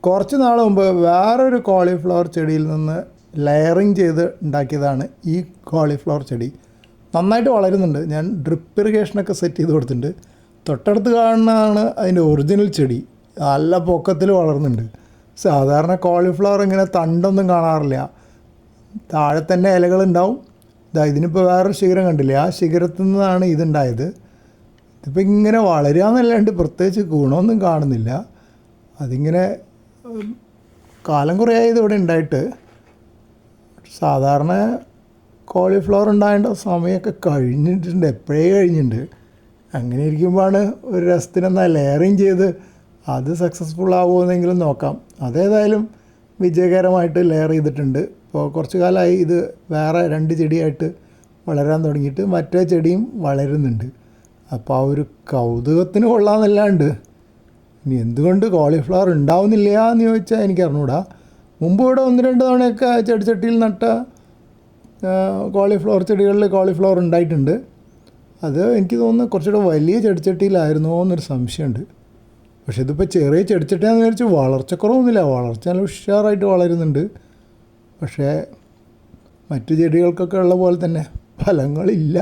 കുറച്ച് നാൾ മുമ്പ് വേറൊരു കോളിഫ്ലവർ ചെടിയിൽ നിന്ന് ലെയറിങ് ചെയ്ത് ഉണ്ടാക്കിയതാണ് ഈ കോളിഫ്ലവർ ചെടി. നന്നായിട്ട് വളരുന്നുണ്ട്. ഞാൻ ഡ്രിപ്പ് ഇറിഗേഷനൊക്കെ സെറ്റ് ചെയ്ത് കൊടുത്തിട്ടുണ്ട്. തൊട്ടടുത്ത് കാണുന്നതാണ് അതിൻ്റെ ഒറിജിനൽ ചെടി. നല്ല പൊക്കത്തിൽ വളർന്നുണ്ട്. സാധാരണ കോളിഫ്ലവർ ഇങ്ങനെ തണ്ടൊന്നും കാണാറില്ല, താഴെ തന്നെ ഇലകളുണ്ടാവും. ഇതിനിപ്പോൾ വേറൊരു ശിഖരം കണ്ടില്ലേ, ആ ശിഖരത്തിൽ നിന്നാണ് ഇതുണ്ടായത്. ഇതിപ്പോൾ ഇങ്ങനെ വളരുക എന്നല്ലാണ്ട് പ്രത്യേകിച്ച് ഗുണമൊന്നും കാണുന്നില്ല. അതിങ്ങനെ കാലം കുറേ ഇവിടെ ഉണ്ടായിട്ട്. സാധാരണ കോളിഫ്ലവർ ഉണ്ടാകേണ്ട സമയമൊക്കെ കഴിഞ്ഞിട്ടുണ്ട്, എപ്പോഴേ കഴിഞ്ഞിട്ടുണ്ട്. അങ്ങനെ ഇരിക്കുമ്പോഴാണ് ഒരു രസത്തിനെന്നാൽ ലെയറിങ് ചെയ്ത് അത് സക്സസ്ഫുൾ ആവുമെന്നെങ്കിലും നോക്കാം. അതേതായാലും വിജയകരമായിട്ട് ലെയർ ചെയ്തിട്ടുണ്ട്. ഇപ്പോൾ കുറച്ച് കാലമായി ഇത് വേറെ 2 ചെടിയായിട്ട് വളരാൻ തുടങ്ങിയിട്ട് മറ്റേ ചെടിയും വളരുന്നുണ്ട്. അപ്പോൾ ആ ഒരു കൗതുകത്തിന് കൊള്ളാമെന്നല്ലാണ്ട് ഇനി എന്തുകൊണ്ട് കോളിഫ്ലവർ ഉണ്ടാവുന്നില്ല എന്ന് ചോദിച്ചാൽ എനിക്ക് അറിഞ്ഞൂടാ. മുമ്പ് ഇവിടെ 1-2 തവണയൊക്കെ ചെടിച്ചട്ടിയിൽ നട്ട കോളിഫ്ലവർ ചെടികളിൽ കോളിഫ്ലവർ ഉണ്ടായിട്ടുണ്ട്. അത് എനിക്ക് തോന്നുന്നു കുറച്ചുകൂടെ വലിയ ചെടിച്ചട്ടിയിലായിരുന്നോ എന്നൊരു സംശയമുണ്ട്. പക്ഷേ ഇതിപ്പോൾ ചെറിയ ചെടിച്ചട്ടിയാണെന്ന് വിചാരിച്ച് വളർച്ചക്കുറവൊന്നുമില്ല, വളർച്ച നല്ല ഉഷാറായിട്ട് വളരുന്നുണ്ട്. പക്ഷേ മറ്റു ചെടികൾക്കൊക്കെ ഉള്ള പോലെ തന്നെ ഫലങ്ങളില്ല.